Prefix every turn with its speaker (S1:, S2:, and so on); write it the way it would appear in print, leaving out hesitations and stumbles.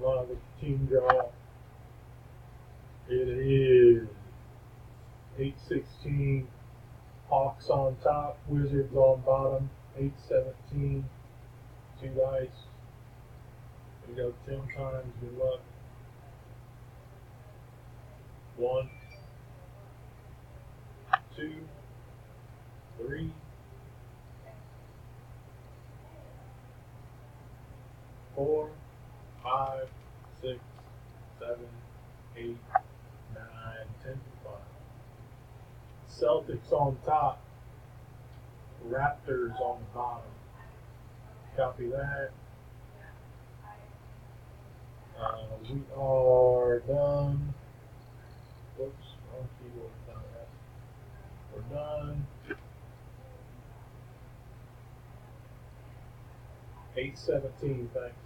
S1: one of the team draw. It is 8-16. Hawks on top, Wizards on bottom. 8-17. 2 dice. We go 10 times. Good luck. 1, 2, 3, 4, 5, 6, 7, 8, 9, 10 to 5. Celtics on top, Raptors on the bottom. Copy that. We are done. Whoops, wrong keyboard. We're done. 8-17, thanks.